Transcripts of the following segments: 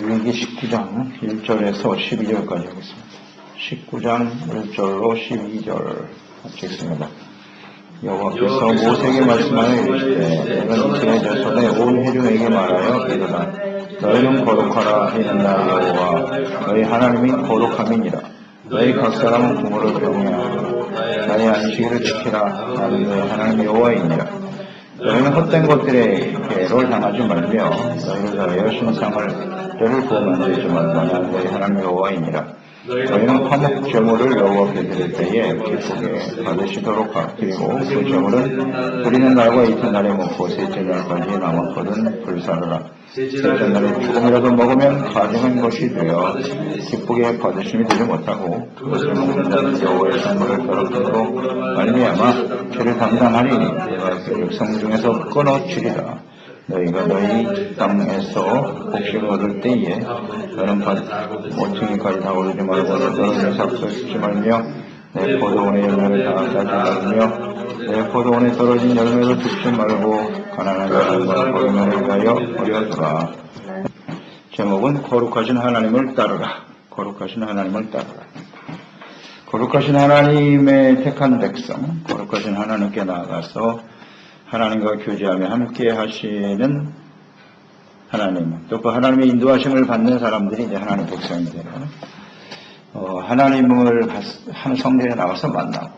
레위기 19장 1절에서 12절까지 하겠습니다. 19장 1절로 12절 읽습니다. 여호와께서 모세에게 말씀하여 이르시되 너는 이스라엘 자손의 온 회중에게 말하여 이르라. 너희는 거룩하라. 이는 나 여호와 너희 하나님이 거룩함이니라. 너희 각 사람은 부모를 경외하고 나의 안식일을 지키라. 나는 너희 하나님 여호와이니라. 너희는 헛된 것들에 해를 당하지 말며 너희를 위하여 신상을 구워 만들지 말라. 나는 너희 하나님 여호와이니라. 너희는 화목 제물을 여호와께 드릴 때에 기쁘게 받으시도록 그리고 그 제물은 우리는 날과 이튿날에 먹고 셋째 날까지 남았거든 불사르라. 셋째 날에 조금이라도 먹으면 가증한 것이 되어 기쁘게 받으심이 되지 못하고 그것을 먹는 자는 여호와의 선물을 더럽힘으로 말미암아 죄를 담당하리니 내가 그 백성 중에서 끊어치리라. 너희가 너희 땅에서 복식을 얻을 때에 너는 모퉁이까지 다 오르지 말고 너는 삭서 쓰지 말며 내 포도원의 열매를 다 따지 말며 내 포도원에 떨어진 열매를 줍지 말고 가난한 자들과 거리면을 위하여 버려두라. 제목은 거룩하신 하나님을 따르라. 거룩하신 하나님을 따르라. 거룩하신 하나님의 택한 백성, 거룩하신 하나님께 나아가서 하나님과 교제하며 함께 하시는 하나님, 또 그 하나님의 인도하심을 받는 사람들이 이제 하나님 백성인데요. 하나님을 한 성전에 나와서 만나고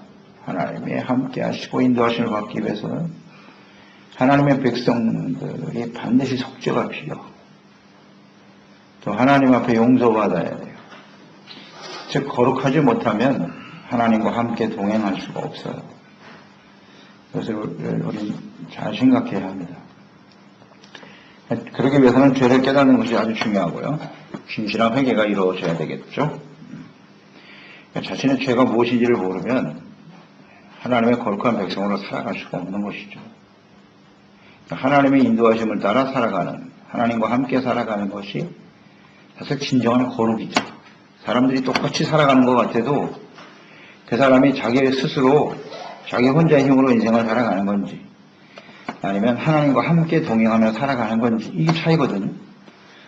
하나님의 함께 하시고 인도하심을 받기 위해서는 하나님의 백성들이 반드시 속죄가 필요하고 또 하나님 앞에 용서받아야 돼요. 즉 거룩하지 못하면 하나님과 함께 동행할 수가 없어요. 그래서 우리 잘 생각해야 합니다. 그러기 위해서는 죄를 깨닫는 것이 아주 중요하고요. 진실한 회개가 이루어져야 되겠죠. 자신의 죄가 무엇인지를 모르면 하나님의 거룩한 백성으로 살아갈 수가 없는 것이죠. 하나님의 인도하심을 따라 살아가는, 하나님과 함께 살아가는 것이 사실 진정한 거룩이죠. 사람들이 똑같이 살아가는 것 같아도 그 사람이 자기 스스로 자기 혼자의 힘으로 인생을 살아가는 건지 아니면 하나님과 함께 동행하며 살아가는 건지 이게 차이거든요.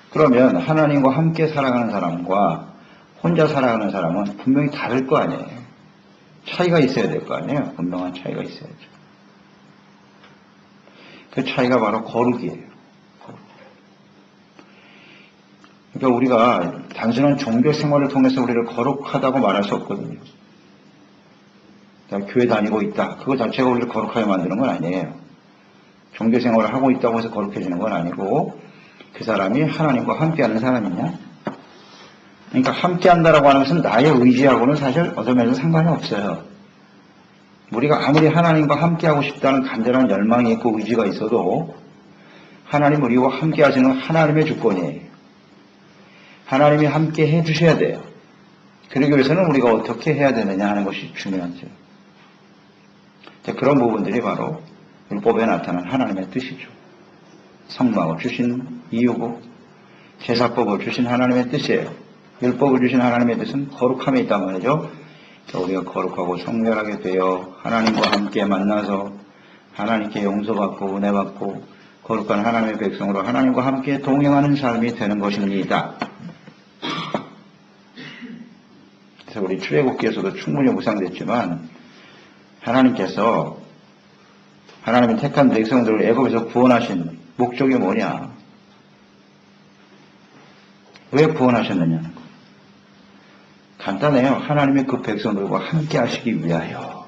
그러면 하나님과 함께 살아가는 사람과 혼자 살아가는 사람은 분명히 다를 거 아니에요. 차이가 있어야 될 거 아니에요. 분명한 차이가 있어야죠. 그 차이가 바로 거룩이에요. 그러니까 우리가 단순한 종교 생활을 통해서 우리를 거룩하다고 말할 수 없거든요. 교회 다니고 있다. 그거 자체가 우리를 거룩하게 만드는 건 아니에요. 종교 생활을 하고 있다고 해서 거룩해지는 건 아니고 그 사람이 하나님과 함께하는 사람이냐? 그러니까 함께한다라고 하는 것은 나의 의지하고는 사실 어떤 면에서 상관이 없어요. 우리가 아무리 하나님과 함께하고 싶다는 간절한 열망이 있고 의지가 있어도 하나님 우리와 함께하시는 하나님의 주권이에요. 하나님이 함께 해주셔야 돼요. 그러기 위해서는 우리가 어떻게 해야 되느냐 하는 것이 중요하죠. 그런 부분들이 바로 율법에 나타난 하나님의 뜻이죠. 성막을 주신 이유고 제사법을 주신 하나님의 뜻이에요. 율법을 주신 하나님의 뜻은 거룩함에 있단 말이죠. 우리가 거룩하고 성결하게 되어 하나님과 함께 만나서 하나님께 용서받고 은혜받고 거룩한 하나님의 백성으로 하나님과 함께 동행하는 삶이 되는 것입니다. 그래서 우리 출애굽기에서도 충분히 묵상됐지만 하나님께서 하나님의 택한 백성들을 애굽에서 구원하신 목적이 뭐냐? 왜 구원하셨느냐는 거. 간단해요. 하나님이 그 백성들과 함께 하시기 위하여.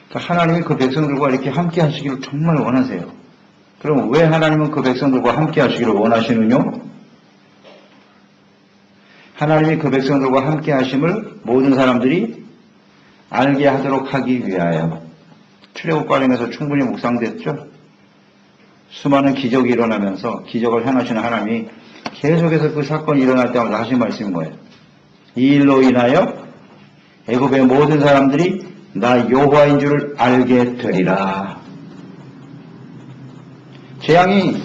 그러니까 하나님이 그 백성들과 이렇게 함께 하시기를 정말 원하세요. 그럼 왜 하나님은 그 백성들과 함께 하시기를 원하시느냐? 하나님이 그 백성들과 함께 하심을 모든 사람들이 알게 하도록 하기 위하여. 출애굽 관련해서 충분히 묵상됐죠. 수많은 기적이 일어나면서 기적을 행하시는 하나님이 계속해서 그 사건이 일어날 때마다 하신 말씀인 거예요. 이 일로 인하여 애굽의 모든 사람들이 나 여호와인 줄을 알게 되리라. 재앙이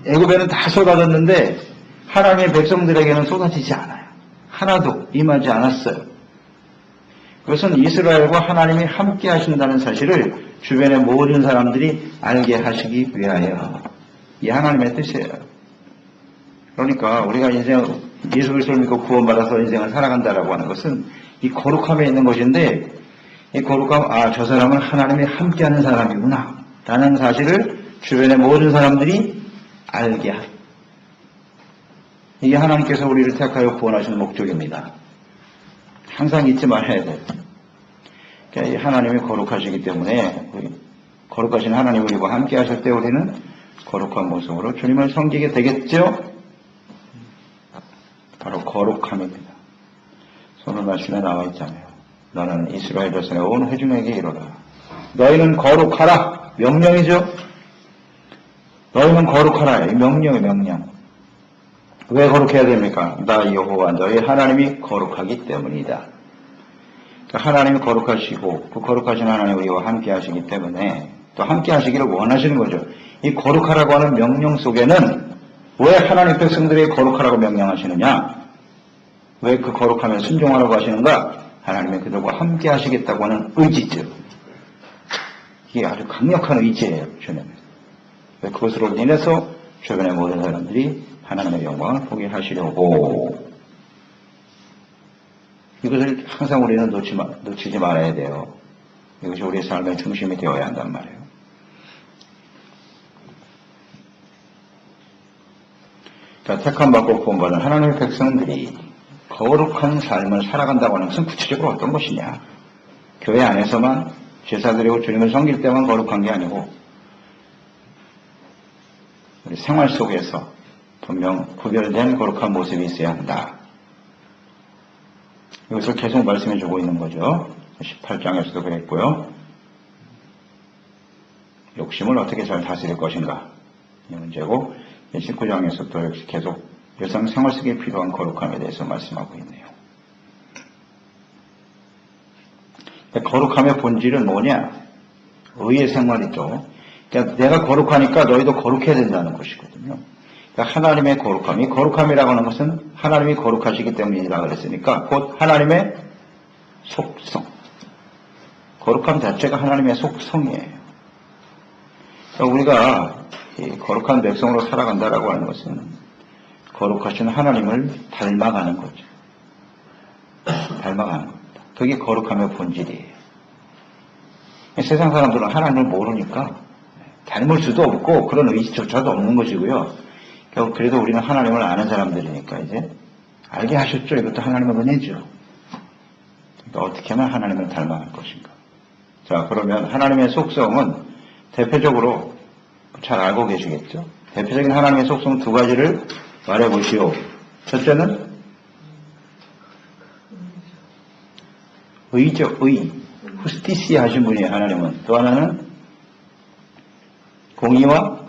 애굽에는 다 쏟아졌는데 하나님의 백성들에게는 쏟아지지 않아요. 하나도 임하지 않았어요. 그것은 이스라엘과 하나님이 함께 하신다는 사실을 주변의 모든 사람들이 알게 하시기 위하여. 이 하나님의 뜻이에요. 그러니까 우리가 예수 그리스도를 믿고 구원받아서 인생을 살아간다라고 하는 것은 이 거룩함에 있는 것인데, 이 거룩함, 저 사람은 하나님이 함께하는 사람이구나 라는 사실을 주변의 모든 사람들이 알게 하라. 이게 하나님께서 우리를 택하여 구원하시는 목적입니다. 항상 잊지 말아야 돼요. 그러니까 하나님이 거룩하시기 때문에 거룩하신 하나님 우리와 함께 하실 때 우리는 거룩한 모습으로 주님을 섬기게 되겠죠? 바로 거룩함입니다. 오늘 말씀에 나와 있잖아요. 너는 이스라엘 자손의 온 회중에게 이르라. 너희는 거룩하라. 명령이죠? 너희는 거룩하라. 이 명령이 명령. 왜 거룩해야 됩니까? 나 여호와 너희 하나님이 거룩하기 때문이다. 그러니까 하나님이 거룩하시고 그 거룩하신 하나님 우리와 함께 하시기 때문에 또 함께 하시기를 원하시는 거죠. 이 거룩하라고 하는 명령 속에는 왜 하나님 백성들에게 거룩하라고 명령하시느냐? 왜 그 거룩함에 순종하라고 하시는가? 하나님이 그들과 함께 하시겠다고 하는 의지죠. 이게 아주 강력한 의지예요. 주님은. 그것으로 인해서 주변의 모든 사람들이 하나님의 영광을 보게 하시려고. 이것을 항상 우리는 놓치지 말아야 돼요. 이것이 우리의 삶의 중심이 되어야 한단 말이에요. 그러니까 택함받고 구원받은 하나님의 백성들이 거룩한 삶을 살아간다고 하는 것은 구체적으로 어떤 것이냐? 교회 안에서만 제사드리고 주님을 섬길 때만 거룩한 게 아니고 우리 생활 속에서 분명 구별된 거룩한 모습이 있어야 한다. 이것을 계속 말씀해 주고 있는 거죠. 18장에서도 그랬고요. 욕심을 어떻게 잘 다스릴 것인가 이 문제고 19장에서도 역시 계속 일상생활 속에 필요한 거룩함에 대해서 말씀하고 있네요. 거룩함의 본질은 뭐냐? 의의 생활이죠. 그러니까 내가 거룩하니까 너희도 거룩해야 된다는 것이거든요. 그러니까 하나님의 거룩함이, 거룩함이라고 하는 것은 하나님이 거룩하시기 때문이라 그랬으니까 곧 하나님의 속성. 거룩함 자체가 하나님의 속성이에요. 그러니까 우리가 거룩한 백성으로 살아간다라고 하는 것은 거룩하신 하나님을 닮아가는 거죠. 닮아가는 겁니다. 그게 거룩함의 본질이에요. 세상 사람들은 하나님을 모르니까 닮을 수도 없고 그런 의지조차도 없는 것이고요. 그래도 우리는 하나님을 아는 사람들이니까 이제 알게 하셨죠. 이것도 하나님의 은혜죠. 그러니까 어떻게 하면 하나님을 닮아갈 것인가. 자, 그러면 하나님의 속성은 대표적으로 잘 알고 계시겠죠. 대표적인 하나님의 속성 두 가지를 말해보시오. 첫째는 의죠. 의. 후스티시아 하신 분이에요. 하나님은. 또 하나는 공의와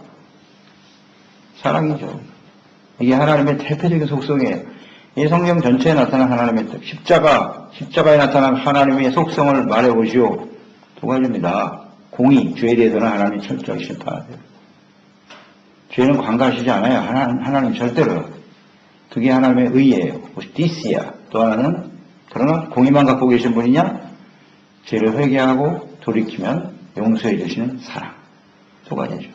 사랑이죠. 이게 하나님의 대표적인 속성이에요. 이 성경 전체에 나타난 하나님의 십자가에 나타난 하나님의 속성을 말해보시오. 두 가지입니다. 공의, 죄에 대해서는 하나님이 철저히 심판하세요. 죄는 관가하시지 않아요. 하나님 절대로. 그게 하나님의 의예요. 후스티시아. 또 하나는 그러나 공의만 갖고 계신 분이냐? 죄를 회개하고 돌이키면 용서해 주시는 사랑. 두 가지죠.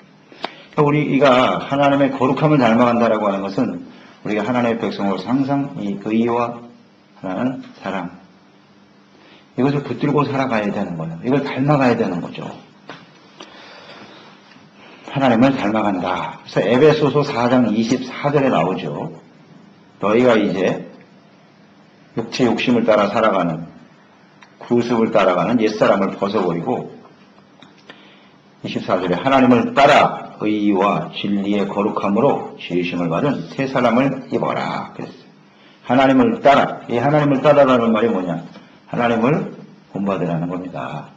우리가 하나님의 거룩함을 닮아간다라고 하는 것은 우리가 하나님의 백성으로서 항상 이 의와 하나는 사랑. 이것을 붙들고 살아가야 되는 거예요. 이걸 닮아가야 되는 거죠. 하나님을 닮아간다. 그래서 에베소서 4장 24절에 나오죠. 너희가 이제 육체 욕심을 따라 살아가는 구습을 따라가는 옛사람을 벗어버리고 24절에 하나님을 따라 의와 진리의 거룩함으로 지으심을 받은 새 사람을 입어라 그랬어요. 하나님을 따라. 이 하나님을 따라라는 말이 뭐냐? 하나님을 본받으라는 겁니다.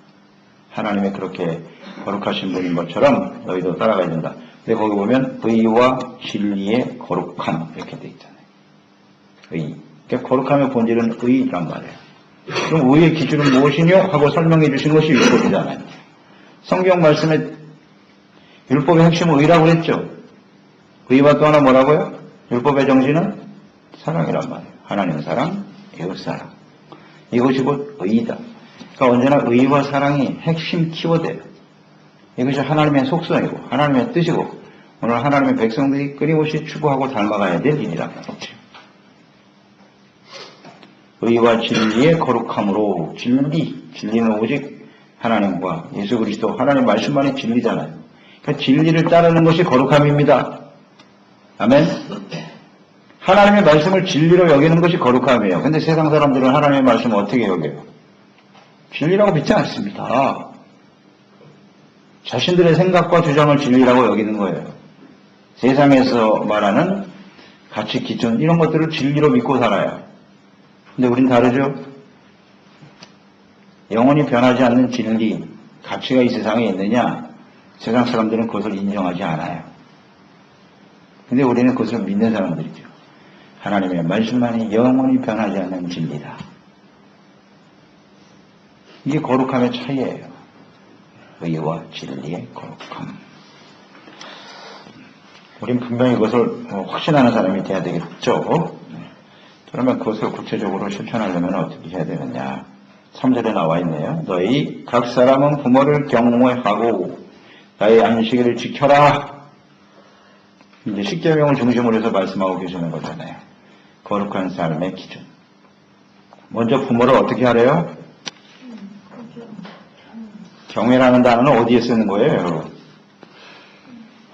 하나님의 그렇게 거룩하신 분인 것처럼 너희도 따라가야 된다. 근데 거기 보면 의와 진리의 거룩함 이렇게 돼 있잖아요. 의. 그러니까 거룩함의 본질은 의란 말이에요. 그럼 의의 기준은 무엇이뇨? 하고 설명해 주신 것이 율법이잖아요. 성경 말씀에 율법의 핵심은 의라고 했죠. 의와 또 하나 뭐라고요? 율법의 정신은 사랑이란 말이에요. 하나님 사랑, 이웃 사랑. 이것이 곧 의이다. 그러니까 언제나 의와 사랑이 핵심 키워드예요. 이것이 하나님의 속성이고 하나님의 뜻이고 오늘 하나님의 백성들이 끊임없이 추구하고 닮아가야 될 일이란 말이죠. 의와 진리의 거룩함으로 진리는 오직 하나님과 예수 그리스도 하나님 말씀만이 진리잖아요. 그러니까 진리를 따르는 것이 거룩함입니다. 아멘. 하나님의 말씀을 진리로 여기는 것이 거룩함이에요. 근데 세상 사람들은 하나님의 말씀을 어떻게 여겨요? 진리라고 믿지 않습니다. 자신들의 생각과 주장을 진리라고 여기는 거예요. 세상에서 말하는 가치, 기준 이런 것들을 진리로 믿고 살아요. 근데 우린 다르죠? 영원히 변하지 않는 진리, 가치가 이 세상에 있느냐? 세상 사람들은 그것을 인정하지 않아요. 근데 우리는 그것을 믿는 사람들이죠. 하나님의 말씀만이 영원히 변하지 않는 진리다. 이게 거룩함의 차이예요. 의와 진리의 거룩함. 우린 분명히 그것을 확신하는 사람이 돼야 되겠죠. 그러면 그것을 구체적으로 실천하려면 어떻게 해야 되느냐. 3절에 나와 있네요. 너희 각 사람은 부모를 경외하고 나의 안식일을 지켜라. 이제 십계명을 중심으로 해서 말씀하고 계시는 거잖아요. 거룩한 삶의 기준. 먼저 부모를 어떻게 하래요? 경외라는 단어는 어디에 쓰는 거예요, 여러분?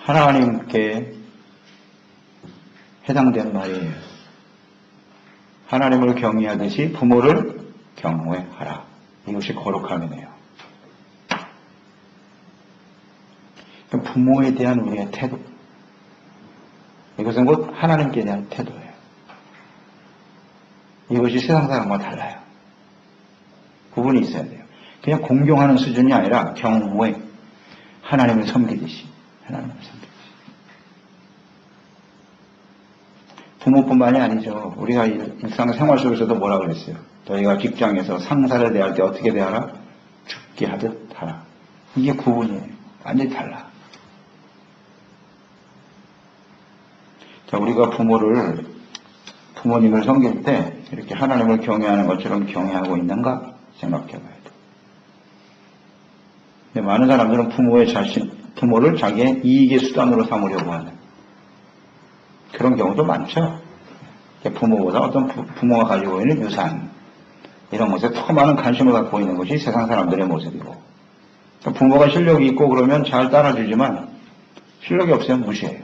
하나님께 해당된 말이에요. 하나님을 경외하듯이 부모를 경외하라. 이것이 거룩함이네요. 부모에 대한 우리의 태도. 이것은 곧 하나님께 대한 태도예요. 이것이 세상 사람과 달라요. 구분이 있어야 돼요. 그냥 공경하는 수준이 아니라 경외. 하나님을 섬기듯이. 하나님을 섬기듯이. 부모뿐만이 아니죠. 우리가 일상생활 속에서도 뭐라 그랬어요? 저희가 직장에서 상사를 대할 때 어떻게 대하라? 죽게 하듯 하라. 이게 구분이에요. 완전히 달라. 자, 우리가 부모님을 섬길 때 이렇게 하나님을 경외하는 것처럼 경외하고 있는가 생각해 봐야 돼. 근데 많은 사람들은 부모를 자기의 이익의 수단으로 삼으려고 하는 그런 경우도 많죠. 부모보다 어떤 부모가 가지고 있는 유산, 이런 것에 더 많은 관심을 갖고 있는 것이 세상 사람들의 모습이고, 부모가 실력이 있고 그러면 잘 따라주지만 실력이 없으면 무시해요.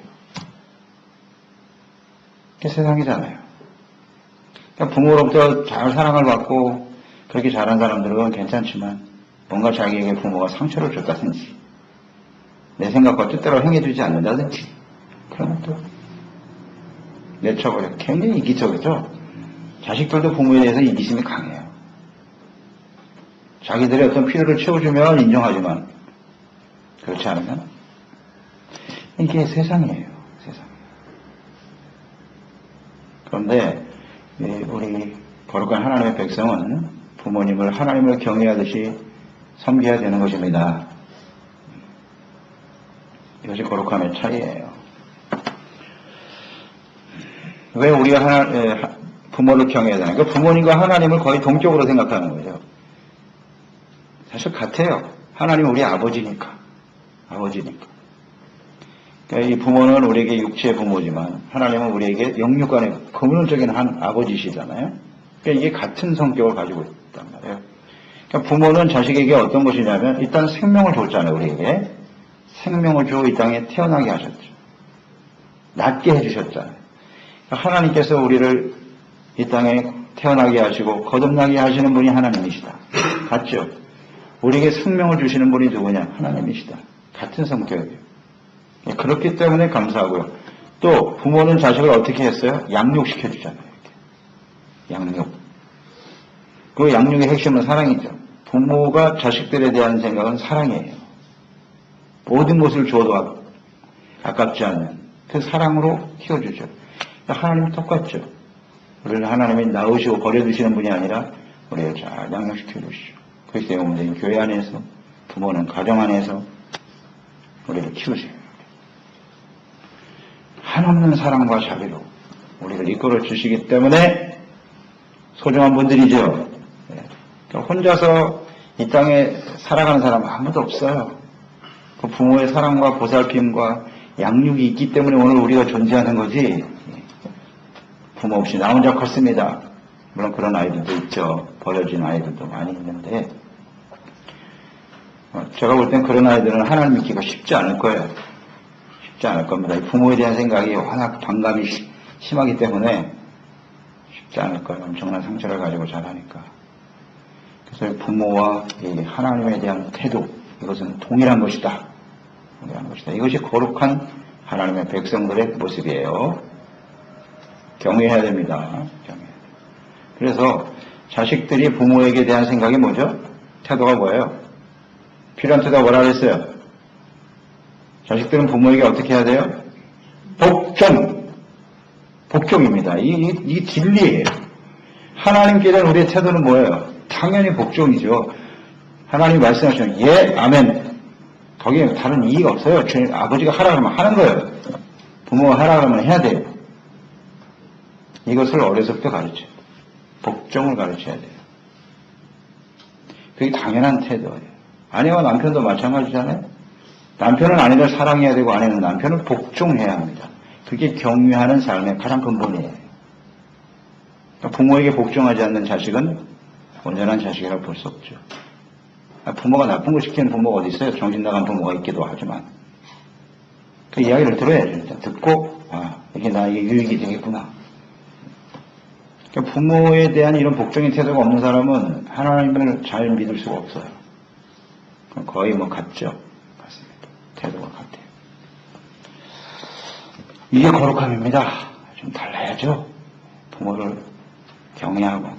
그게 세상이잖아요. 부모로부터 잘 사랑을 받고 그렇게 잘한 사람들은 괜찮지만 뭔가 자기에게 부모가 상처를 줬다든지 내 생각과 뜻대로 행해주지 않는다든지 그러면 또 내쳐버려. 굉장히 이기적이죠. 자식들도 부모에 대해서 이기심이 강해요. 자기들의 어떤 필요를 채워주면 인정하지만 그렇지 않으면 이게 세상이에요. 세상. 그런데 우리 거룩한 하나님의 백성은 부모님을 하나님을 경외하듯이 섬겨야 되는 것입니다. 이것이 거룩함의 차이예요. 왜 우리가 부모를 경외해야 되나? 그러니까 부모님과 하나님을 거의 동격으로 생각하는 거죠. 사실 같아요. 하나님은 우리 아버지니까. 그러니까 이 부모는 우리에게 육체의 부모지만 하나님은 우리에게 영육간의 근원적인 한 아버지시잖아요. 그러니까 이게 같은 성격을 가지고 있단 말이에요. 그러니까 부모는 자식에게 어떤 것이냐면 일단 생명을 줬잖아요. 우리에게. 생명을 주어 이 땅에 태어나게 하셨죠. 낫게 해주셨잖아요. 그러니까 하나님께서 우리를 이 땅에 태어나게 하시고 거듭나게 하시는 분이 하나님이시다. 같죠? 우리에게 생명을 주시는 분이 누구냐? 하나님이시다. 같은 성격이에요. 그렇기 때문에 감사하고요. 또 부모는 자식을 어떻게 했어요? 양육시켜주잖아요. 양육. 그 양육의 핵심은 사랑이죠. 부모가 자식들에 대한 생각은 사랑이에요. 모든 것을 줘도 아깝지 않는 그 사랑으로 키워주죠. 하나님이 똑같죠. 우리를 하나님이 낳으시고 버려두시는 분이 아니라 우리를 잘 양육시켜주시죠. 그리스도의 몸된 교회 안에서, 부모는 가정 안에서 우리를 키우세요. 한없는 사랑과 자비로 우리를 이끌어 주시기 때문에 소중한 분들이죠. 그러니까 혼자서 이 땅에 살아가는 사람 아무도 없어요. 그 부모의 사랑과 보살핌과 양육이 있기 때문에 오늘 우리가 존재하는 거지, 부모 없이 나 혼자 컸습니다. 물론 그런 아이들도 있죠. 버려진 아이들도 많이 있는데, 제가 볼 땐 그런 아이들은 하나님 믿기가 쉽지 않을 거예요. 쉽지 않을 겁니다. 부모에 대한 생각이 워낙 반감이 심하기 때문에 쉽지 않을 거예요. 엄청난 상처를 가지고 자라니까. 그래서 부모와 하나님에 대한 태도, 이것은 동일한 것이다. 동일한 것이다. 이것이 거룩한 하나님의 백성들의 모습이에요. 경외해야 됩니다. 경외해야 돼요. 그래서 자식들이 부모에게 대한 생각이 뭐죠? 태도가 뭐예요? 필요한 태도가 뭐라 그랬어요? 자식들은 부모에게 어떻게 해야 돼요? 복종! 복종입니다. 이게 진리예요. 하나님께 대한 우리의 태도는 뭐예요? 당연히 복종이죠. 하나님이 말씀하시면 예, 아멘. 거기에 다른 이의가 없어요. 주님, 아버지가 하라 그러면 하는 거예요. 부모가 하라 그러면 해야 돼요. 이것을 어려서부터 가르쳐요. 복종을 가르쳐야 돼요. 그게 당연한 태도예요. 아내와 남편도 마찬가지잖아요. 남편은 아내를 사랑해야 되고 아내는 남편을 복종해야 합니다. 그게 경유하는 삶의 가장 근본이에요. 부모에게 복종하지 않는 자식은 온전한 자식이라고 볼 수 없죠. 부모가 나쁜 거 시키는 부모가 어디 있어요? 정신 나간 부모가 있기도 하지만. 그 이야기를 들어야죠. 일단 듣고, 이게 나에게 유익이 되겠구나. 그러니까 부모에 대한 이런 복종의 태도가 없는 사람은 하나님을 잘 믿을 수가 없어요. 거의 같죠. 같습니다. 태도가 같아요. 이게 거룩함입니다. 좀 달라야죠. 부모를 경외하고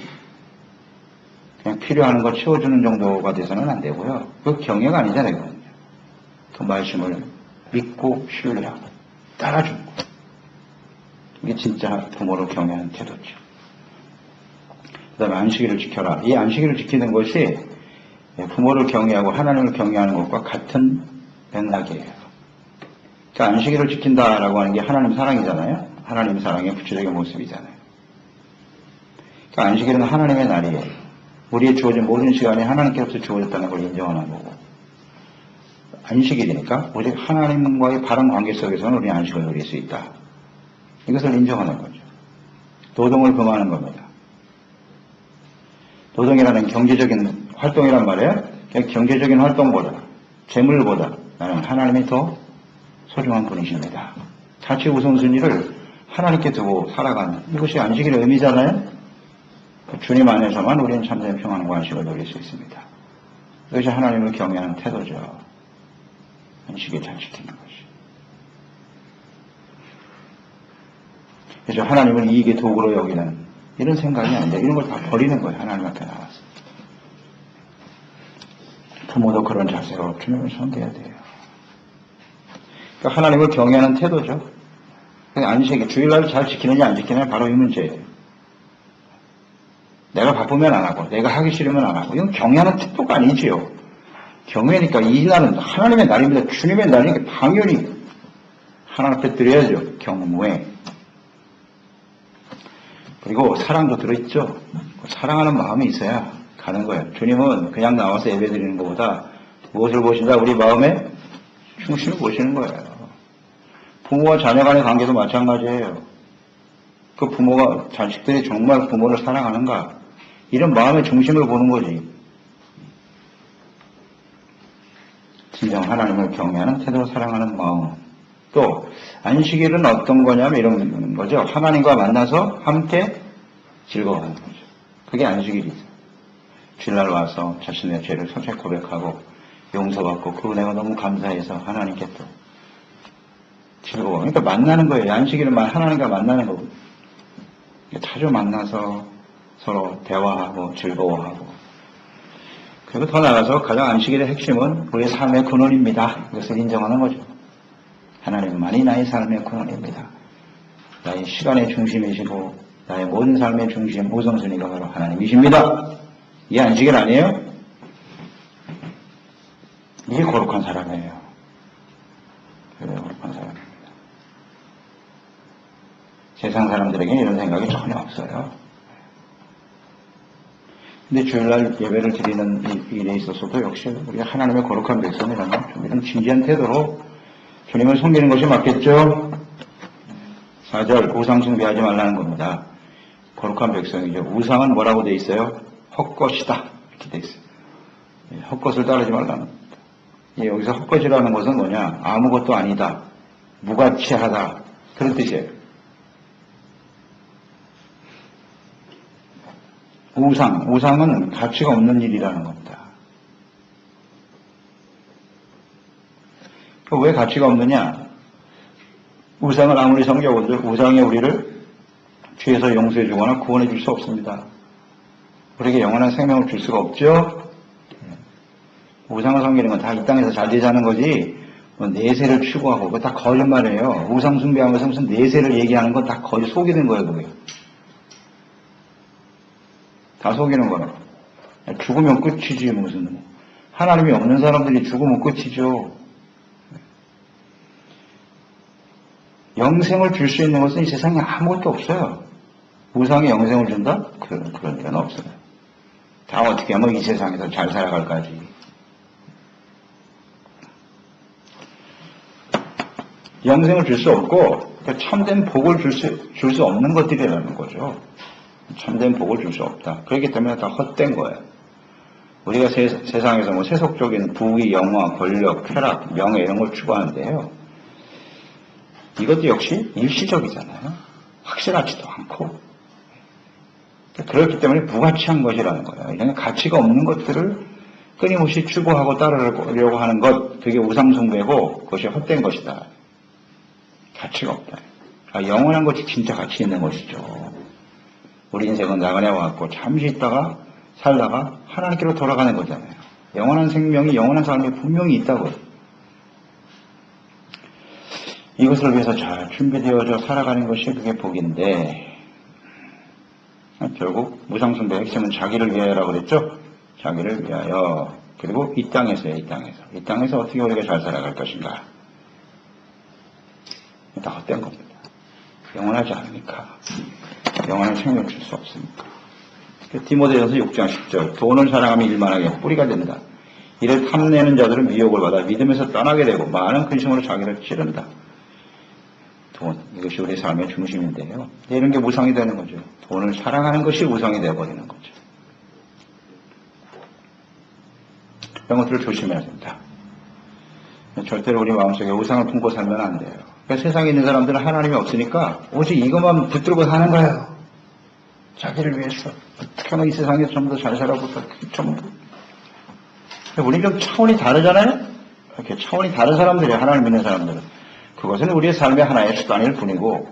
그냥 필요한 거 채워주는 정도가 돼서는 안 되고요. 그 경외가 아니잖아요. 그 말씀을 믿고 신뢰하고 따라주는 거. 이게 진짜 부모를 경외하는 태도죠. 그 다음에 안식일을 지켜라. 이 안식일을 지키는 것이 부모를 경외하고 하나님을 경외하는 것과 같은 맥락이에요. 그러니까 안식일을 지킨다라고 하는 게 하나님 사랑이잖아요. 하나님 사랑의 구체적인 모습이잖아요. 그러니까 안식일은 하나님의 날이에요. 우리의 주어진 모든 시간이 하나님께로부터 주어졌다는 걸 인정하는 거고, 안식일이니까 오직 하나님과의 바른 관계 속에서는 우리 안식을 누릴 수 있다. 이것을 인정하는 거죠. 노동을 금하는 겁니다. 노동이라는 경제적인 활동이란 말이에요. 경제적인 활동보다, 재물보다 나는 하나님이 더 소중한 분이십니다. 자치 우선순위를 하나님께 두고 살아가는, 이것이 안식일의 의미잖아요. 주님 안에서만 우리는 참된 평안과 안식을 누릴 수 있습니다. 이것이 하나님을 경외하는 태도죠. 안식일 잘 지키는 것이. 그래서 하나님을 이익의 도구로 여기는 이런 생각이 안 돼. 이런 걸 다 버리는 거예요. 하나님 앞에 나와서. 부모도 그런 자세로 주님을 섬겨야 돼요. 그러니까 하나님을 경외하는 태도죠. 안식일, 주일날 잘 지키느냐 안 지키느냐 바로 이 문제예요. 내가 바쁘면 안 하고, 내가 하기 싫으면 안 하고, 이건 경외하는 태도가 아니지요. 경외니까 이 날은 하나님의 날입니다. 주님의 날이니까 당연히 하나님 앞에 드려야죠. 경외. 그리고 사랑도 들어있죠. 사랑하는 마음이 있어야 가는 거예요. 주님은 그냥 나와서 예배 드리는 것보다 무엇을 보신다? 우리 마음의 중심을 보시는 거예요. 부모와 자녀 간의 관계도 마찬가지예요. 그 부모가, 자식들이 정말 부모를 사랑하는가? 이런 마음의 중심을 보는 거지. 진정 하나님을 경외하는 태도로 사랑하는 마음. 또 안식일은 어떤 거냐면 이런 거죠. 하나님과 만나서 함께 즐거워하는 거죠. 그게 안식일이죠. 주일날 와서 자신의 죄를 솔직히 고백하고 용서받고 그 은혜가 너무 감사해서 하나님께 또 즐거워. 그러니까 만나는 거예요. 안식일은 하나님과 만나는 거고. 자주 만나서 서로 대화하고 즐거워하고. 그리고 더 나아가서 가장 안식일의 핵심은 우리의 삶의 근원입니다. 이것을 인정하는 거죠. 하나님만이 나의 삶의 근원입니다. 나의 시간의 중심이시고 나의 모든 삶의 중심, 우선순위가 바로 하나님이십니다. 이게 안식일 아니에요? 이게 거룩한 사람이에요. 그게 거룩한 사람입니다. 세상 사람들에게는 이런 생각이 전혀 없어요. 근데 주일날 예배를 드리는 일에 있어서도 역시 우리가 하나님의 거룩한 백성이라면 좀 이런 진지한 태도로 주님을 섬기는 것이 맞겠죠? 4절 우상 숭배하지 말라는 겁니다. 거룩한 백성이죠. 우상은 뭐라고 돼 있어요? 헛것이다 이렇게 돼 있어요. 헛것을 따르지 말라는 겁니다. 여기서 헛것이라는 것은 뭐냐? 아무것도 아니다. 무가치하다. 그런 뜻이에요. 우상은 가치가 없는 일이라는 겁니다. 왜 가치가 없느냐? 우상을 아무리 섬겨본들 우상이 우리를 죄에서 용서해 주거나 구원해 줄 수 없습니다. 우리에게 영원한 생명을 줄 수가 없죠? 우상을 섬기는 건 다 이 땅에서 잘 되자는 거지, 내세를 추구하고, 그거 다 거짓말이에요. 우상 숭배하면서 무슨 내세를 얘기하는 건 다 거짓 속이는 거예요, 그게. 다 속이는 거라. 죽으면 끝이지, 무슨. 하나님이 없는 사람들이 죽으면 끝이죠. 영생을 줄 수 있는 것은 이 세상에 아무것도 없어요. 우상이 영생을 준다? 그런 일은 없어요. 다 어떻게 하면 이 세상에서 잘 살아갈까지. 영생을 줄 수 없고, 참된 복을 줄 수 없는 것들이라는 거죠. 참된 복을 줄 수 없다. 그렇기 때문에 다 헛된 거예요. 우리가 세상에서 뭐 세속적인 부귀, 영화, 권력, 쾌락, 명예 이런 걸 추구하는데요. 이것도 역시 일시적이잖아요. 확실하지도 않고. 그렇기 때문에 무가치한 것이라는 거예요. 이런 가치가 없는 것들을 끊임없이 추구하고 따르려고 하는 것, 그게 우상숭배고 그것이 헛된 것이다. 가치가 없다. 영원한 것이 진짜 가치 있는 것이죠. 우리 인생은 나그네 와갖고 잠시 있다가 살다가 하나님께로 돌아가는 거잖아요. 영원한 생명이, 영원한 삶이 분명히 있다고요. 이것을 위해서 잘 준비되어져 살아가는 것이 그게 복인데, 결국 무상숭배의 핵심은 자기를 위하여라고 그랬죠? 자기를 위하여. 그리고 이 땅에서요, 이 땅에서. 이 땅에서 어떻게 우리가 잘 살아갈 것인가. 다 헛된 겁니다. 영원하지 않으니까. 영원한 생명을 줄 수 없으니까. 디모데전서 6장 10절. 돈을 사랑하면 일만하게 뿌리가 된다. 이를 탐내는 자들은 미혹을 받아 믿음에서 떠나게 되고 많은 근심으로 자기를 찌른다. 돈, 이것이 우리 삶의 중심인데요. 이런 게 우상이 되는 거죠. 돈을 사랑하는 것이 우상이 되어버리는 거죠. 이런 것들을 조심해야 된다. 절대로 우리 마음속에 우상을 품고 살면 안 돼요. 그러니까 세상에 있는 사람들은 하나님이 없으니까 오직 이것만 붙들고 사는 거예요. 자기를 위해서. 어떻게 하면 이 세상에서 좀 더 잘 살아보자. 전부. 우리 좀 차원이 다르잖아요? 이렇게 차원이 다른 사람들이에요. 하나님 믿는 사람들은. 그것은 우리의 삶의 하나의 수단일 뿐이고,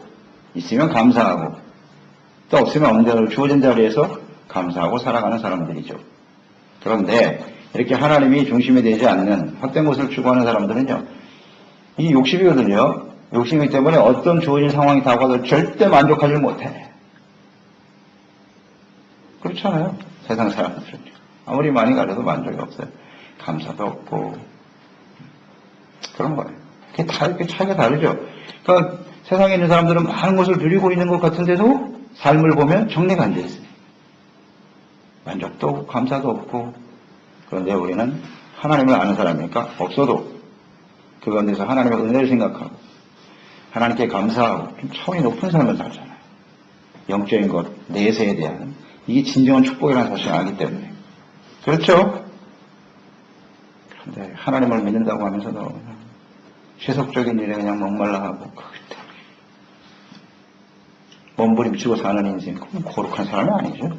있으면 감사하고, 또 없으면 없는 대로 주어진 자리에서 감사하고 살아가는 사람들이죠. 그런데 이렇게 하나님이 중심이 되지 않는 헛된 것을 추구하는 사람들은요, 이 욕심이거든요. 욕심이기 때문에 어떤 주어진 상황이 다가와도 절대 만족하지 못해. 그렇잖아요. 세상 사람들은. 아무리 많이 가져도 만족이 없어요. 감사도 없고. 그런 거예요. 이렇게 차이가 다르죠. 그러니까 세상에 있는 사람들은 많은 것을 누리고 있는 것 같은데도 삶을 보면 정리가 안 돼 있어요. 만족도 없고, 감사도 없고. 그런데 우리는 하나님을 아는 사람이니까 없어도 그 가운데서 하나님의 은혜를 생각하고 하나님께 감사하고 좀 차원이 높은 삶을 살잖아요. 영적인 것, 내세에 대한 이게 진정한 축복이라는 사실을 알기 때문에. 그렇죠? 그런데 하나님을 믿는다고 하면서도 세속적인 일에 그냥 목말라 하고 몸부림치고 사는 인생, 그건 거룩한 사람이 아니죠.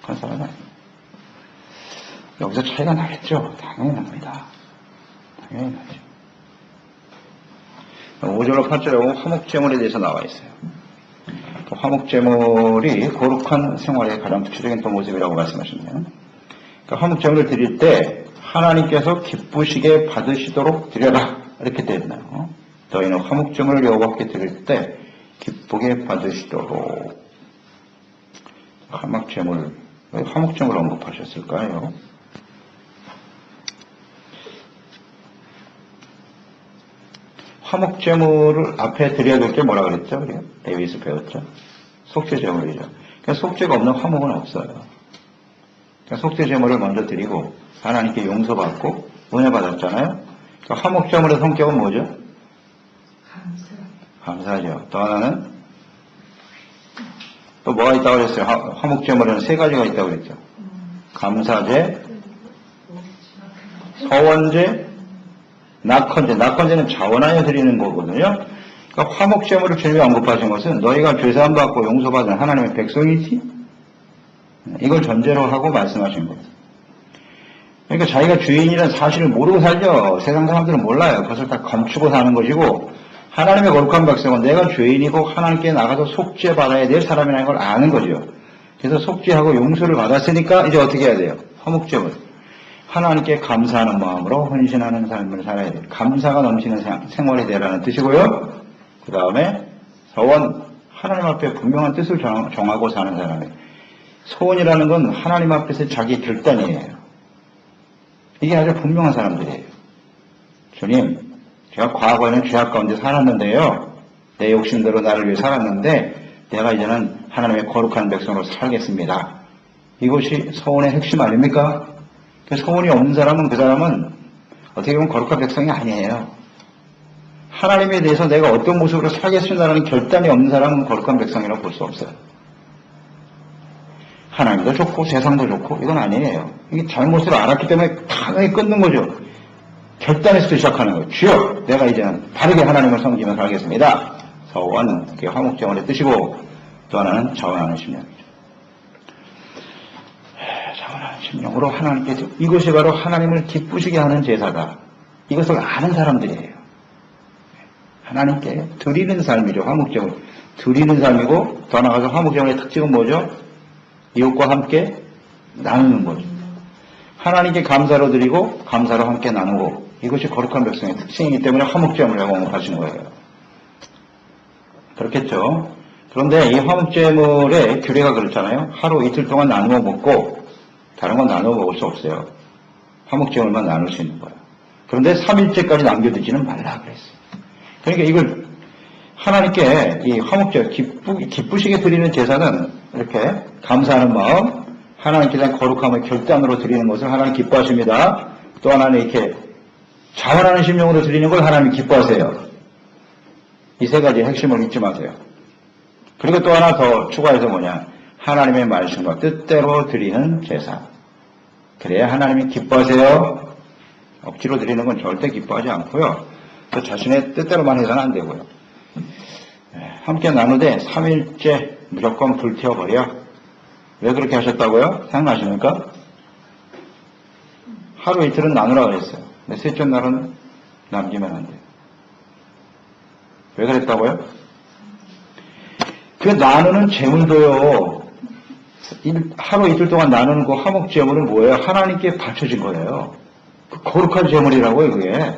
그런 사람이 아니에요. 여기서 차이가 나겠죠? 당연히 납니다. 당연히 나죠. 5절로 8절에 화목제물에 대해서 나와 있어요. 화목제물이 거룩한 생활의 가장 구체적인 또 모습이라고 말씀하셨네요. 그러니까 화목제물을 드릴 때 하나님께서 기쁘시게 받으시도록 드려라 이렇게 되어 있나요? 너희는 화목제물을 여호와께 드릴 때 기쁘게 받으시도록. 화목제물, 왜 화목제물을 언급하셨을까요? 화목제물을 앞에 드려야 될 게 뭐라 그랬죠? 우리가 에비스 배웠죠? 속죄제물이죠. 그러니까 속죄가 없는 화목은 없어요. 그러니까 속죄제물을 먼저 드리고 하나님께 용서받고 은혜 받았잖아요. 화목제물의 성격은 뭐죠? 감사죠. 또 하나는 또 뭐가 있다고 그랬어요? 화목제물에는 세 가지가 있다고 그랬죠. 감사제, 서원제, 낙헌제. 낙헌제는 자원하여 드리는 거거든요. 그러니까 화목제물을 주님이 언급하신 것은 너희가 죄사함 받고 용서받은 하나님의 백성이지? 이걸 전제로 하고 말씀하신 거예요. 그러니까 자기가 주인이라는 사실을 모르고 살죠. 세상 사람들은 몰라요. 그것을 다 감추고 사는 것이고, 하나님의 거룩한 백성은 내가 죄인이고 하나님께 나가서 속죄받아야 될 사람이라는 걸 아는 거죠. 그래서 속죄하고 용서를 받았으니까 이제 어떻게 해야 돼요? 화목제물. 하나님께 감사하는 마음으로 헌신하는 삶을 살아야 돼요. 감사가 넘치는 생활이 되라는 뜻이고요. 그 다음에 서원, 하나님 앞에 분명한 뜻을 정하고 사는 사람이에요. 소원이라는 건 하나님 앞에서 자기 결단이에요. 이게 아주 분명한 사람들이에요. 주님, 제가 과거에는 죄악 가운데 살았는데요. 내 욕심대로 나를 위해 살았는데 내가 이제는 하나님의 거룩한 백성으로 살겠습니다. 이것이 소원의 핵심 아닙니까? 소원이 없는 사람은 그 사람은 어떻게 보면 거룩한 백성이 아니에요. 하나님에 대해서 내가 어떤 모습으로 살겠습니다라는 결단이 없는 사람은 거룩한 백성이라고 볼 수 없어요. 하나님도 좋고 세상도 좋고 이건 아니에요. 이게 잘못을 알았기 때문에 당연히 끊는 거죠. 결단에서 시작하는 거예요. 주여, 내가 이제는 바르게 하나님을 섬기며 살겠습니다. 서원, 그게 화목제물의 뜻이고, 또 하나는 자원하는 심령이죠. 자원하는 심령으로 하나님께서, 이것이 바로 하나님을 기쁘시게 하는 제사다. 이것을 아는 사람들이에요. 하나님께 드리는 삶이죠. 화목제물. 드리는 삶이고, 더 나아가서 화목제물의 특징은 뭐죠? 이웃과 함께 나누는 거죠. 하나님께 감사로 드리고 감사로 함께 나누고, 이것이 거룩한 백성의 특징이기 때문에 화목제물이라고 언급하신 거예요. 그렇겠죠. 그런데 이 화목제물의 규례가 그렇잖아요. 하루 이틀 동안 나누어 먹고 다른 건 나누어 먹을 수 없어요. 화목제물만 나눌 수 있는 거예요. 그런데 3일째까지 남겨두지는 말라 그랬어요. 그러니까 이걸 하나님께 이 화목제물 기쁘시게 드리는 제사는 이렇게 감사하는 마음, 하나님께 대한 거룩함을 결단으로 드리는 것을 하나님 기뻐하십니다. 또 하나는 이렇게 자원하는 심령으로 드리는 걸 하나님 기뻐하세요. 이 세 가지 핵심을 잊지 마세요. 그리고 또 하나 더 추가해서 뭐냐, 하나님의 말씀과 뜻대로 드리는 제사. 그래야 하나님이 기뻐하세요. 억지로 드리는 건 절대 기뻐하지 않고요. 또 자신의 뜻대로만 해서는 안 되고요. 함께 나누되 3일째 무조건 불태워버려. 왜 그렇게 하셨다고요? 생각나십니까? 하루 이틀은 나누라 그랬어요. 근데 셋째 날은 남기면 안 돼요. 왜 그랬다고요? 그 나누는 제물도요, 하루 이틀 동안 나누는 그 화목 제물은 뭐예요? 하나님께 바쳐진 거예요. 그 거룩한 제물이라고요, 그게.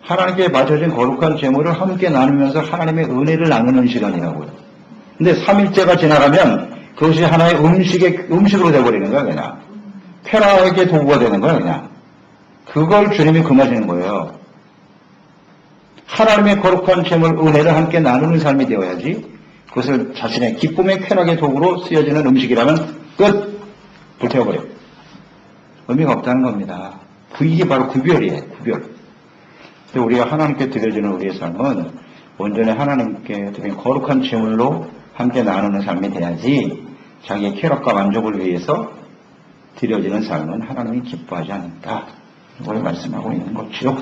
하나님께 바쳐진 거룩한 제물을 함께 나누면서 하나님의 은혜를 나누는 시간이라고요. 근데 3일째가 지나가면 그것이 하나의 음식으로 돼버리는 거야, 그냥. 쾌락의 도구가 되는 거야, 그냥. 그걸 주님이 금하시는 거예요. 하나님의 거룩한 제물, 은혜를 함께 나누는 삶이 되어야지, 그것을 자신의 기쁨의 쾌락의 도구로 쓰여지는 음식이라면 끝! 불태워버려. 의미가 없다는 겁니다. 이게 바로 구별이에요, 구별. 근데 우리가 하나님께 드려지는 우리의 삶은 온전히 하나님께 드린 거룩한 제물로 함께 나누는 삶이 돼야지, 자기의 쾌락과 만족을 위해서 드려지는 삶은 하나님이 기뻐하지 않는다. 이걸 말씀하고 있는 거죠.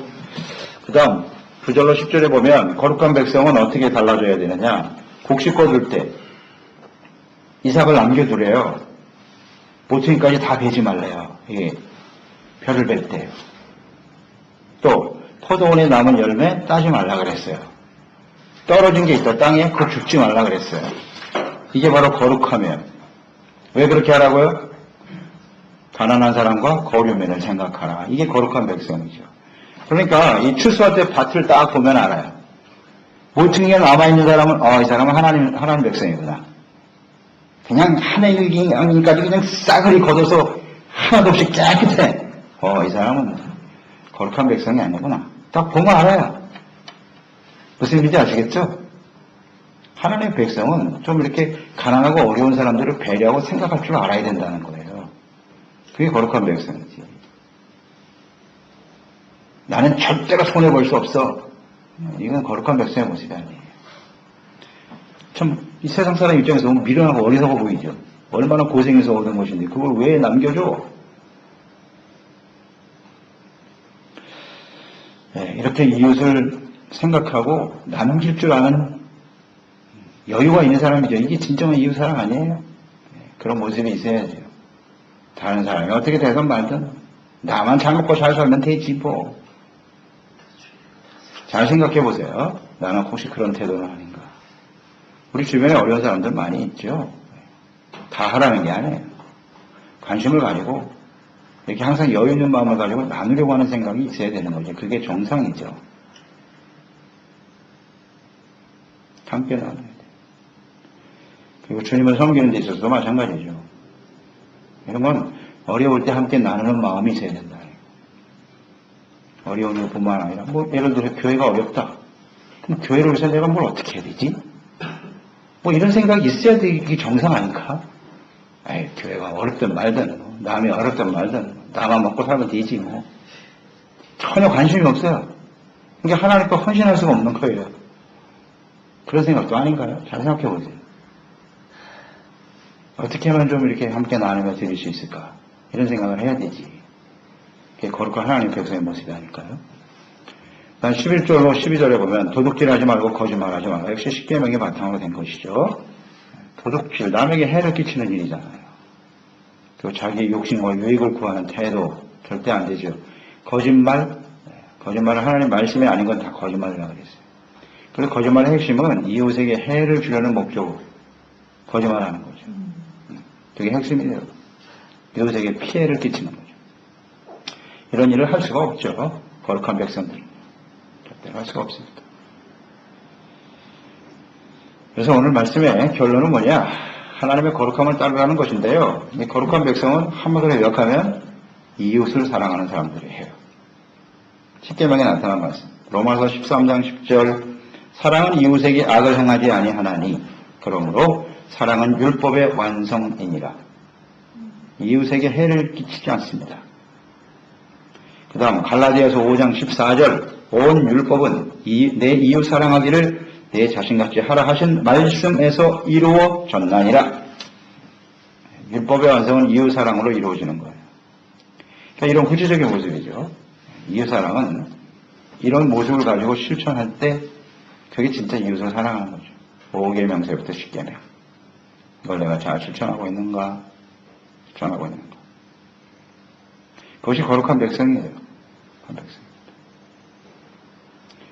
그 다음 9절로 10절에 보면 거룩한 백성은 어떻게 달라져야 되느냐. 곡식 거둘 때 이삭을 남겨두래요. 모퉁이까지 다 베지 말래요. 이게 벼를 벨 때요. 또 포도원에 남은 열매 따지 말라 그랬어요. 떨어진 게 있다 땅에 그거 줍지 말라 그랬어요. 이게 바로 거룩하면. 왜 그렇게 하라고요? 가난한 사람과 거류면을 생각하라. 이게 거룩한 백성이죠. 그러니까 이 추수할 때 밭을 딱 보면 알아요. 모퉁이에 남아있는 사람은 이 사람은 하나님 백성이구나. 그냥 하늘까지 그냥 싸그리 걷어서 하나도 없이 깨끗해. 이 사람은 거룩한 백성이 아니구나. 딱 보면 알아요. 무슨 일인지 아시겠죠? 하나님의 백성은 좀 이렇게 가난하고 어려운 사람들을 배려하고 생각할 줄 알아야 된다는 거예요. 그게 거룩한 백성이지. 나는 절대로 손해볼 수 없어. 이건 거룩한 백성의 모습이 아니에요. 참, 이 세상 사람 입장에서 너무 미련하고 어리석어 보이죠. 얼마나 고생해서 얻은 것인데 그걸 왜 남겨줘? 네, 이렇게 이웃을 생각하고 나눠줄 줄 아는 여유가 있는 사람이죠. 이게 진정한 이웃 사랑 아니에요? 네, 그런 모습이 있어야죠. 다른 사람이 어떻게 되든 말든 나만 잘 먹고 잘 살면 되지 뭐. 잘 생각해 보세요. 나는 혹시 그런 태도는 아닌가. 우리 주변에 어려운 사람들 많이 있죠. 다 하라는 게 아니에요. 관심을 가지고 이렇게 항상 여유 있는 마음을 가지고 나누려고 하는 생각이 있어야 되는 거죠. 그게 정상이죠. 함께 나눠야 돼요. 그리고 주님을 섬기는 데 있어서도 마찬가지죠. 이런 건 어려울 때 함께 나누는 마음이 있어야 된다. 어려운 것뿐만 아니라 뭐 예를 들어 교회가 어렵다. 그럼 교회를 위해서 내가 뭘 어떻게 해야 되지? 뭐 이런 생각이 있어야 되기 정상 아닌가? 아이, 교회가 어렵든 말든 남이 어렵든 말든 나만 먹고 살면 되지 뭐. 전혀 관심이 없어요. 그러니까 하나님께 헌신할 수가 없는 거예요. 그런 생각도 아닌가요? 잘 생각해 보세요. 어떻게 하면 좀 이렇게 함께 나누며 드릴 수 있을까? 이런 생각을 해야 되지. 그게 거룩한 하나님 백성의 모습이 아닐까요? 난 11절로 12절에 보면 도둑질하지 말고 거짓말하지 말라. 역시 십계명의 바탕으로 된 것이죠. 도둑질, 남에게 해를 끼치는 일이잖아요. 그리고 자기의 욕심과 유익을 구하는 태도 절대 안 되죠. 거짓말은 하나님 말씀이 아닌 건 다 거짓말이라고 그랬어요. 그래서 거짓말의 핵심은 이웃에게 해를 주려는 목적으로 거짓말하는 거죠. 그게 핵심이에요. 이웃에게 피해를 끼치는 거죠. 이런 일을 할 수가 없죠. 거룩한 백성들은 절대로 할 수가 없습니다. 그래서 오늘 말씀의 결론은 뭐냐? 하나님의 거룩함을 따르라는 것인데요. 이 거룩한 백성은 한마디로 요약하면 이웃을 사랑하는 사람들이에요. 십계명에 나타난 말씀. 로마서 13장 10절 사랑은 이웃에게 악을 행하지 아니하나니 그러므로 사랑은 율법의 완성이니라. 이웃에게 해를 끼치지 않습니다. 그 다음 갈라디아서 5장 14절 온 율법은 내 이웃 사랑하기를 내 자신같이 하라 하신 말씀에서 이루어졌나니라. 율법의 완성은 이웃 사랑으로 이루어지는 거예요. 그러니까 이런 구체적인 모습이죠. 이웃 사랑은 이런 모습을 가지고 실천할 때 그게 진짜 이웃을 사랑하는 거죠. 5계명서부터 10계명. 이걸 내가 잘 실천하고 있는가? 실천하고 있는가? 그것이 거룩한 백성이에요. 거룩한 백성.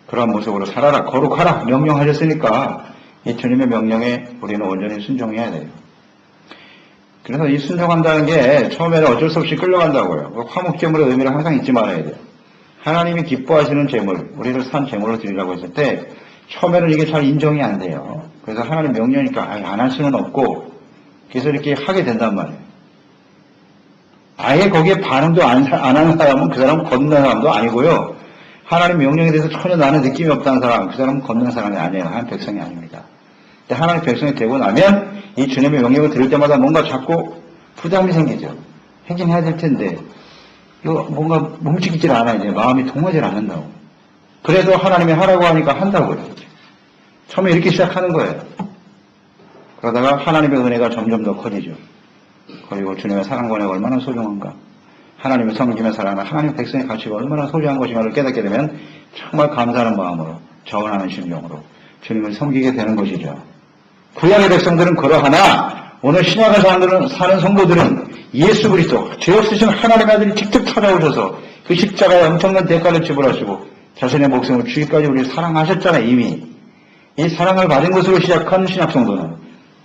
그러한 모습으로 살아라, 거룩하라 명령하셨으니까 이 주님의 명령에 우리는 온전히 순종해야 돼요. 그래서 이 순종한다는 게 처음에는 어쩔 수 없이 끌려간다고요. 화목제물의 의미를 항상 잊지 말아야 돼요. 하나님이 기뻐하시는 제물, 우리를 산 제물로 드리라고 했을 때 처음에는 이게 잘 인정이 안 돼요. 그래서 하나님 명령이니까 안 할 수는 없고 그래서 이렇게 하게 된단 말이에요. 아예 거기에 반응도 안 하는 사람은 그 사람은 걷는 사람도 아니고요. 하나님 명령에 대해서 전혀 나는 느낌이 없다는 사람, 그 사람은 걷는 사람이 아니에요. 하나님 백성이 아닙니다. 근데 하나님 백성이 되고 나면 이 주님의 명령을 들을 때마다 뭔가 자꾸 부담이 생기죠. 하긴 해야 될 텐데 이거 뭔가 뭉치질 않아야 돼요. 마음이 동하질 않는다고. 그래도 하나님이 하라고 하니까 한다고요. 처음에 이렇게 시작하는 거예요. 그러다가 하나님의 은혜가 점점 더 커지죠. 그리고 주님의 사랑 권해가 얼마나 소중한가. 하나님을 섬기며 살아가는 하나님의 백성의 가치가 얼마나 소중한 것인가를 깨닫게 되면 정말 감사하는 마음으로 저원하는 심정으로 주님을 섬기게 되는 것이죠. 구약의 백성들은 그러하나 오늘 신약의 사는 성도들은 예수 그리스도 죄 없으신 하나님의 아들이 직접 찾아오셔서 그 십자가에 엄청난 대가를 지불하시고 자신의 목숨을 주기까지 우리를 사랑하셨잖아요. 이미 이 사랑을 받은 것으로 시작한 신약 성도는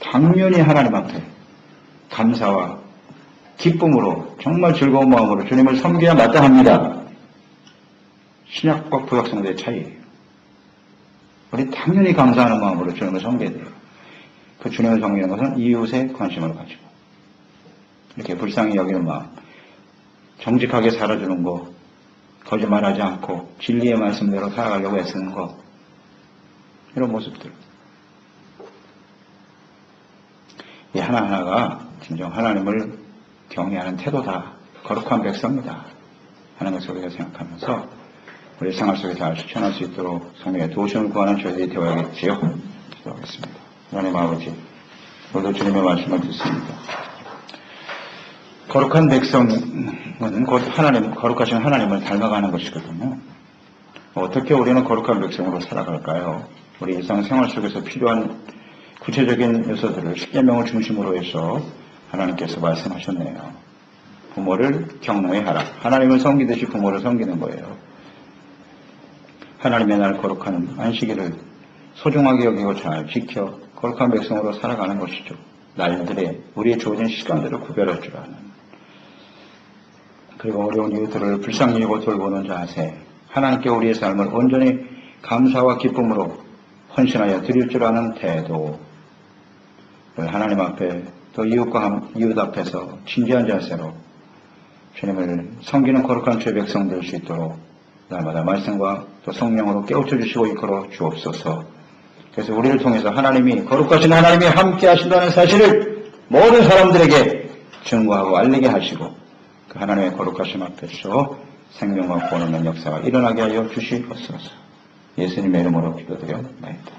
당연히 하나님 앞에 감사와 기쁨으로 정말 즐거운 마음으로 주님을 섬겨야 마땅합니다. 신약과 구약 성도의 차이예요. 우리 당연히 감사하는 마음으로 주님을 섬겨야 돼요. 그 주님을 섬기는 것은 이웃의 관심을 가지고 이렇게 불쌍히 여기는 마음, 정직하게 살아주는 것, 거짓말하지 않고 진리의 말씀대로 살아가려고 애쓰는 것, 이런 모습들. 이 하나하나가 진정 하나님을 경외하는 태도다, 거룩한 백성이다 하는 것을 우리가 생각하면서 우리 생활 속에 잘 실천할 수 있도록 성령의 도우심을 구하는 저희들이 되어야겠지요. 기도하겠습니다. 하나님 아버지, 오늘도 주님의 말씀을 듣습니다. 거룩한 백성은 곧 거룩하신 하나님을 닮아가는 것이거든요. 어떻게 우리는 거룩한 백성으로 살아갈까요? 우리 일상생활 속에서 필요한 구체적인 요소들을 십계명을 중심으로 해서 하나님께서 말씀하셨네요. 부모를 경노해하라. 하나님을 섬기듯이 부모를 섬기는 거예요. 하나님의 날 거룩한 안식일을 소중하게 여기고 잘 지켜 거룩한 백성으로 살아가는 것이죠. 날들에 우리의 주어진 시간들을 구별할 줄 아는, 그리고 어려운 이웃들을 불쌍히 여기고 돌보는 자세, 하나님께 우리의 삶을 온전히 감사와 기쁨으로 헌신하여 드릴 줄 아는 태도, 하나님 앞에 또 이웃 앞에서 진지한 자세로 주님을 섬기는 거룩한 주의 백성 될 수 있도록 날마다 말씀과 또 성령으로 깨우쳐 주시고 이끌어 주옵소서. 그래서 우리를 통해서 하나님이, 거룩하신 하나님이 함께 하신다는 사실을 모든 사람들에게 증거하고 알리게 하시고 그 하나님의 거룩하심 앞에서 생명과 구원 얻는 역사가 일어나게 하여 주시옵소서. 예수님의 이름으로 기도드려옵나이다.